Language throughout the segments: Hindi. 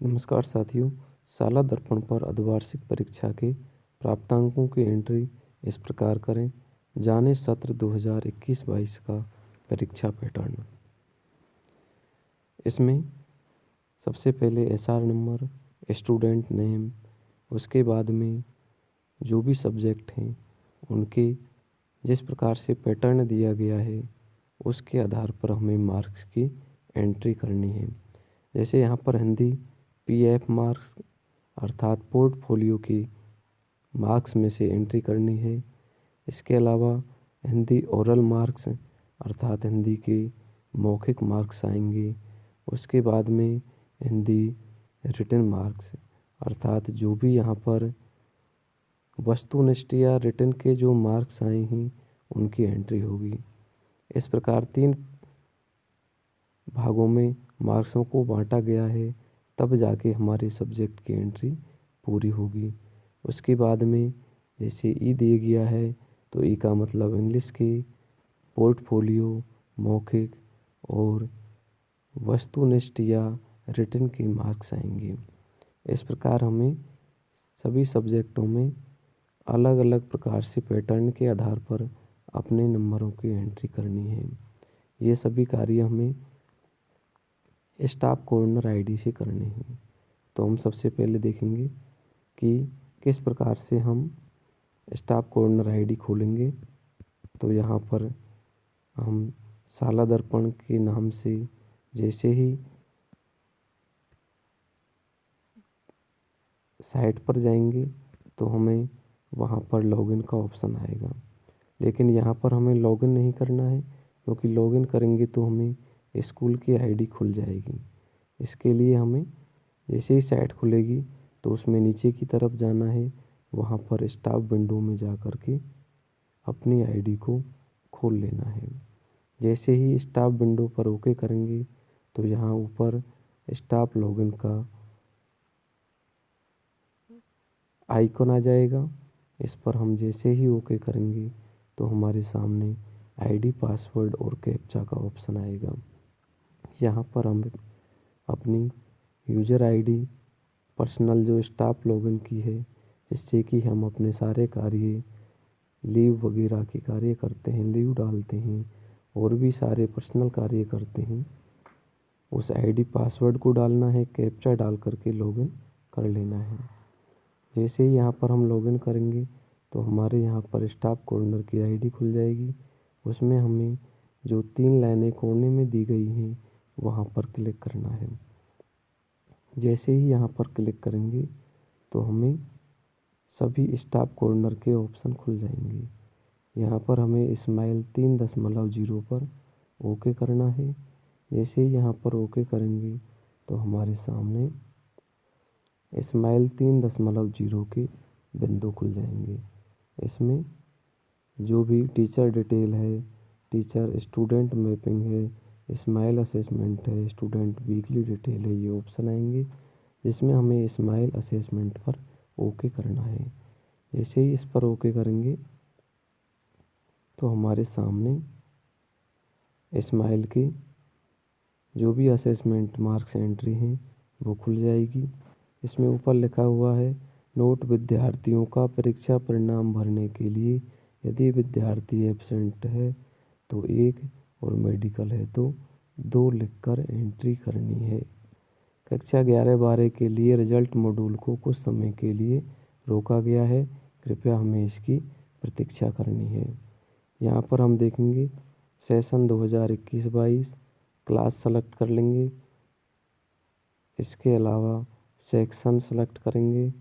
नमस्कार साथियों। साला दर्पण पर अर्धवार्षिक परीक्षा के प्राप्तांकों की एंट्री इस प्रकार करें। जाने सत्र 2021-22 का परीक्षा पैटर्न। इसमें सबसे पहले एसआर नंबर, स्टूडेंट नेम, उसके बाद में जो भी सब्जेक्ट हैं उनके जिस प्रकार से पैटर्न दिया गया है उसके आधार पर हमें मार्क्स की एंट्री करनी है। जैसे यहाँ पर हिंदी पीएफ मार्क्स अर्थात पोर्टफोलियो की मार्क्स में से एंट्री करनी है। इसके अलावा हिंदी ओरल मार्क्स अर्थात हिंदी के मौखिक मार्क्स आएंगे। उसके बाद में हिंदी रिटन मार्क्स अर्थात जो भी यहाँ पर वस्तुनिष्ठ या रिटन के जो मार्क्स आए हैं उनकी एंट्री होगी। इस प्रकार 3 भागों में मार्क्सों को बांटा गया है, तब जाके हमारे सब्जेक्ट की एंट्री पूरी होगी। उसके बाद में जैसे ई दिया गया है तो ई का मतलब इंग्लिश के पोर्टफोलियो, मौखिक और वस्तुनिष्ठ या रिटन के मार्क्स आएंगे। इस प्रकार हमें सभी सब्जेक्टों में अलग अलग प्रकार से पैटर्न के आधार पर अपने नंबरों की एंट्री करनी है। ये सभी कार्य हमें स्टाफ कॉर्नर आईडी से करने हैं। तो हम सबसे पहले देखेंगे कि किस प्रकार से हम स्टाफ कॉर्नर आईडी खोलेंगे। तो यहाँ पर हम साला दर्पण के नाम से जैसे ही साइट पर जाएंगे तो हमें वहाँ पर लॉगिन का ऑप्शन आएगा, लेकिन यहाँ पर हमें लॉगिन नहीं करना है क्योंकि लॉगिन करेंगे तो हमें स्कूल की आईडी खुल जाएगी। इसके लिए हमें जैसे ही साइट खुलेगी तो उसमें नीचे की तरफ जाना है, वहाँ पर स्टाफ विंडो में जा कर के अपनी आईडी को खोल लेना है। जैसे ही स्टाफ विंडो पर ओके करेंगे तो यहाँ ऊपर स्टाफ लॉगिन का आइकॉन आ जाएगा। इस पर हम जैसे ही ओके करेंगे तो हमारे सामने आईडी, पासवर्ड और कैप्चा का ऑप्शन आएगा। यहाँ पर हम अपनी यूज़र आईडी पर्सनल जो स्टाफ लॉगिन की है, जिससे कि हम अपने सारे कार्य लीव वगैरह के कार्य करते हैं, लीव डालते हैं और भी सारे पर्सनल कार्य करते हैं, उस आईडी पासवर्ड को डालना है, कैप्चा डाल करके लॉगिन कर लेना है। जैसे ही यहाँ पर हम लॉगिन करेंगे तो हमारे यहाँ पर स्टाफ कॉर्नर की आईडी खुल जाएगी। उसमें हमें जो 3 लाइनें कोने में दी गई हैं वहाँ पर क्लिक करना है। जैसे ही यहाँ पर क्लिक करेंगे तो हमें सभी स्टाफ कॉर्नर के ऑप्शन खुल जाएंगे। यहाँ पर हमें स्माइल 3.0 पर ओके करना है। जैसे ही यहाँ पर ओके करेंगे तो हमारे सामने स्माइल 3.0 के बिंदु खुल जाएंगे। इसमें जो भी टीचर डिटेल है, टीचर स्टूडेंट मैपिंग है, स्माइल असेसमेंट है, स्टूडेंट वीकली डिटेल है, ये ऑप्शन आएंगे जिसमें हमें स्माइल असेसमेंट पर ओके करना है। जैसे ही इस पर ओके करेंगे तो हमारे सामने स्माइल की जो भी असेसमेंट मार्क्स एंट्री हैं वो खुल जाएगी। इसमें ऊपर लिखा हुआ है नोट, विद्यार्थियों का परीक्षा परिणाम भरने के लिए यदि विद्यार्थी एब्सेंट है तो 1 और मेडिकल है तो 2 लिखकर एंट्री करनी है। कक्षा 11-12 के लिए रिजल्ट मॉड्यूल को कुछ समय के लिए रोका गया है, कृपया हमें इसकी प्रतीक्षा करनी है। यहाँ पर हम देखेंगे सेशन 2021-22 क्लास सेलेक्ट कर लेंगे। इसके अलावा सेक्शन सेलेक्ट करेंगे।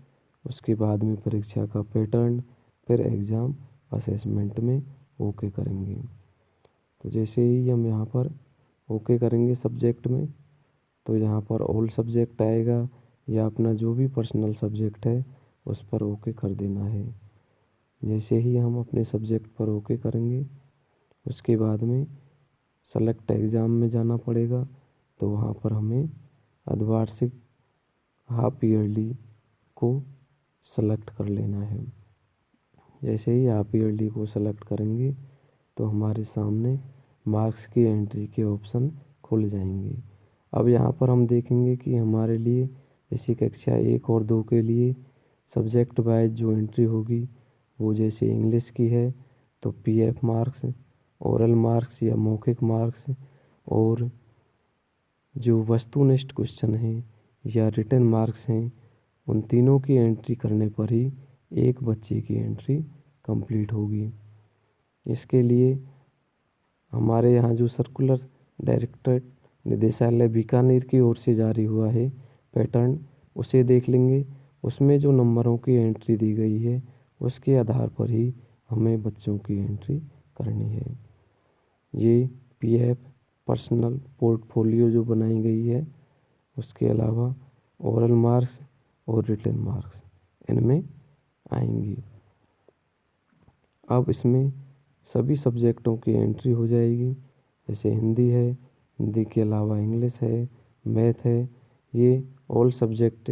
उसके बाद में परीक्षा का पैटर्न, फिर एग्ज़ाम असेसमेंट में ओके करेंगे। तो जैसे ही हम यहाँ पर ओके करेंगे सब्जेक्ट में तो यहाँ पर ऑल सब्जेक्ट आएगा या अपना जो भी पर्सनल सब्जेक्ट है उस पर ओके कर देना है। जैसे ही हम अपने सब्जेक्ट पर ओके करेंगे उसके बाद में सेलेक्ट एग्ज़ाम में जाना पड़ेगा। तो वहाँ पर हमें अर्धवार्षिक हाफ ईयरली को सेलेक्ट कर लेना है। जैसे ही हाफ ईयरली को सेलेक्ट करेंगे तो हमारे सामने मार्क्स की एंट्री के ऑप्शन खुल जाएंगे। अब यहाँ पर हम देखेंगे कि हमारे लिए इसी कक्षा 1 और 2 के लिए सब्जेक्ट वाइज जो एंट्री होगी वो जैसे इंग्लिश की है तो PF मार्क्स, ओरल मार्क्स या मौखिक मार्क्स, और जो वस्तुनिष्ठ क्वेश्चन हैं या रिटन मार्क्स हैं उन तीनों की एंट्री करने पर ही एक बच्चे की एंट्री कंप्लीट होगी। इसके लिए हमारे यहाँ जो सर्कुलर डायरेक्टरेट निदेशालय बीकानेर की ओर से जारी हुआ है पैटर्न, उसे देख लेंगे। उसमें जो नंबरों की एंट्री दी गई है उसके आधार पर ही हमें बच्चों की एंट्री करनी है। ये PF पर्सनल पोर्टफोलियो जो बनाई गई है, उसके अलावा ओरल मार्क्स और रिटन मार्क्स इनमें आएंगी। अब इसमें सभी सब्जेक्टों की एंट्री हो जाएगी। जैसे हिंदी है, हिंदी के अलावा इंग्लिश है, मैथ है, ये ऑल सब्जेक्ट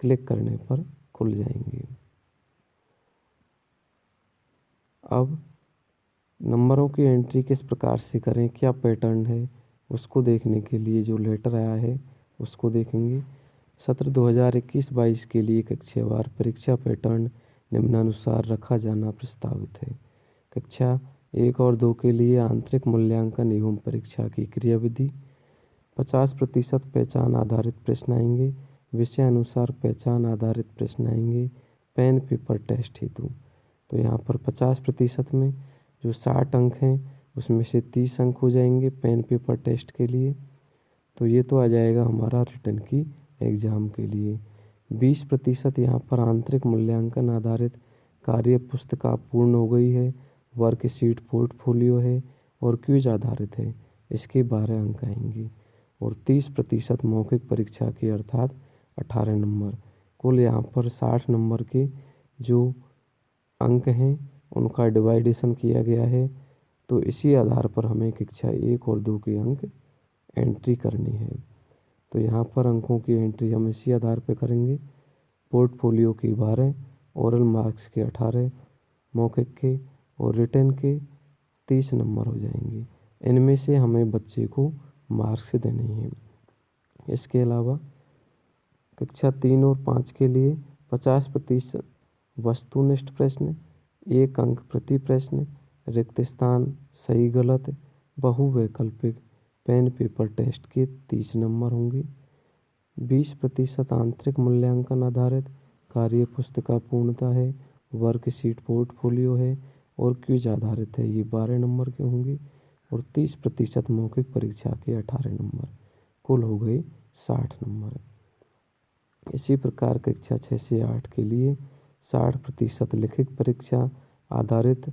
क्लिक करने पर खुल जाएंगे। अब नंबरों की एंट्री किस प्रकार से करें, क्या पैटर्न है, उसको देखने के लिए जो लेटर आया है उसको देखेंगे। सत्र 2021-22 के लिए कक्षावार परीक्षा पैटर्न निम्नानुसार रखा जाना प्रस्तावित है। कक्षा 1 और 2 के लिए आंतरिक मूल्यांकन एवं परीक्षा की क्रियाविधि 50% पहचान आधारित प्रश्न आएंगे, विषय अनुसार पहचान आधारित प्रश्न आएंगे, पेन पेपर टेस्ट हेतु। तो यहाँ पर 50% में जो 60 अंक हैं उसमें से 30 अंक हो जाएंगे पेन पेपर टेस्ट के लिए। तो ये तो आ जाएगा हमारा रिटन की एग्ज़ाम के लिए। 20% यहाँ पर आंतरिक मूल्यांकन आधारित कार्य पुस्तिका पूर्ण हो गई है, वर्कशीट पोर्टफोलियो है और क्विज आधारित है, इसके 12 अंक आएंगे। और 30% मौखिक परीक्षा के अर्थात 18 नंबर। कुल यहाँ पर 60 नंबर के जो अंक हैं उनका डिवाइडेशन किया गया है। तो इसी आधार पर हमें कक्षा 1 और 2 के अंक एंट्री करनी है। तो यहाँ पर अंकों की एंट्री हम इसी आधार पर करेंगे। पोर्टफोलियो की 12, ओरल मार्क्स के 18, मौखिक के और रिटन के 30 नंबर हो जाएंगे। इनमें से हमें बच्चे को मार्क्स देने हैं। इसके अलावा कक्षा 3 और 5 के लिए 50% वस्तुनिष्ठ प्रश्न, 1 अंक प्रति प्रश्न, रिक्त स्थान, सही गलत, बहुवैकल्पिक, पेन पेपर टेस्ट के 30 नंबर होंगे। 20% आंतरिक मूल्यांकन आधारित कार्य पुस्तिका पूर्णता है, वर्कशीट पोर्टफोलियो है और क्विज आधारित है, ये 12 नंबर के होंगे। और 30% मौखिक परीक्षा के 18 नंबर, कुल हो गए 60 नंबर। इसी प्रकार कक्षा 6 से 8 के लिए 60% लिखित परीक्षा आधारित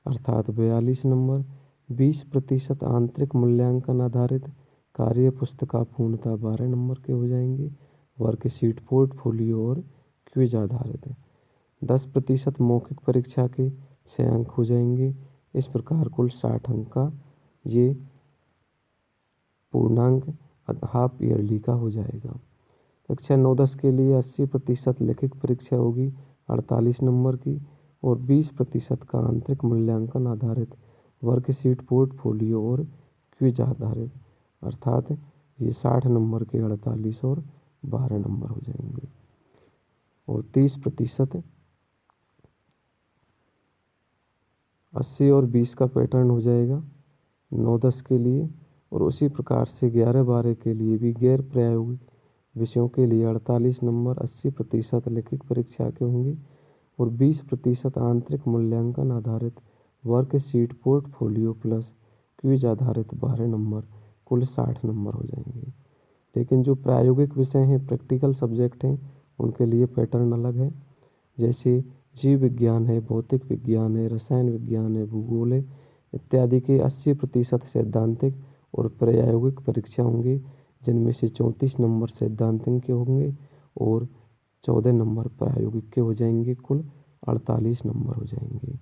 अर्थात 42 नंबर, 20% आंतरिक मूल्यांकन आधारित कार्य पुस्तिका पूर्णता 12 नंबर के हो जाएंगे, वर्कशीट पोर्टफोलियो और क्विज आधारित है। 10% मौखिक परीक्षा के 6 अंक हो जाएंगे। इस प्रकार कुल 60 अंक का ये पूर्णांक हाफ ईयरली का हो जाएगा। कक्षा 9-10 के लिए 80% लिखित परीक्षा होगी 48 नंबर की और 20% का आंतरिक मूल्यांकन आधारित वर्कशीट पोर्टफोलियो और क्विज आधारित अर्थात ये 60 नंबर के 48 और 12 नंबर हो जाएंगे। और 30% 80 और 20 का पैटर्न हो जाएगा 9-10 के लिए। और उसी प्रकार से 11-12 के लिए भी गैर प्रायोगिक विषयों के लिए 48 नंबर 80% लिखित परीक्षा के होंगे और 20% आंतरिक मूल्यांकन आधारित वर्कशीट पोर्टफोलियो प्लस क्विज आधारित 12 नंबर, कुल 60 नंबर हो जाएंगे। लेकिन जो प्रायोगिक विषय हैं, प्रैक्टिकल सब्जेक्ट हैं, उनके लिए पैटर्न अलग है। जैसे जीव विज्ञान है, भौतिक विज्ञान है, रसायन विज्ञान है, भूगोल है इत्यादि के 80% सैद्धांतिक और प्रायोगिक परीक्षा होंगे, जिनमें से 34 नंबर सैद्धांतिक के होंगे और 14 नंबर प्रायोगिक के हो जाएंगे, कुल 48 नंबर हो जाएंगे।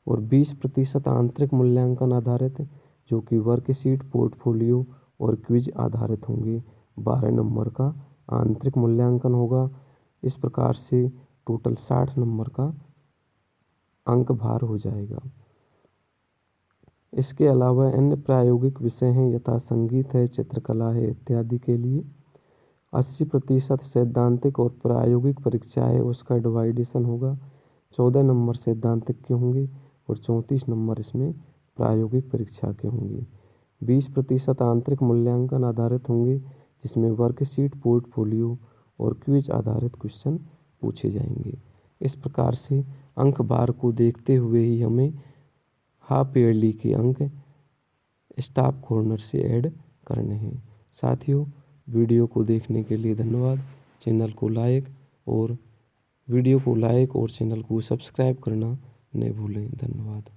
और 20% आंतरिक मूल्यांकन आधारित जो कि वर्कशीट पोर्टफोलियो और क्विज आधारित होंगे, 12 नंबर का आंतरिक मूल्यांकन होगा। इस प्रकार से टोटल 60 नंबर का अंक भार हो जाएगा। इसके अलावा अन्य प्रायोगिक विषय हैं यथा संगीत है, चित्रकला है इत्यादि के लिए 80% सैद्धांतिक और प्रायोगिक परीक्षा है, उसका डिवाइडेशन होगा। 14 नंबर सैद्धांतिक के होंगे और 34 नंबर इसमें प्रायोगिक परीक्षा के होंगे। 20% आंतरिक मूल्यांकन आधारित होंगे, जिसमें वर्कशीट, पोर्टफोलियो और क्विज आधारित क्वेश्चन पूछे जाएंगे। इस प्रकार से अंक बार को देखते हुए ही हमें हाफ ईयरली के अंक स्टाफ कॉर्नर से ऐड करने हैं। साथियों, वीडियो को देखने के लिए धन्यवाद। चैनल को लाइक और चैनल को सब्सक्राइब करना न भूलें। धन्यवाद।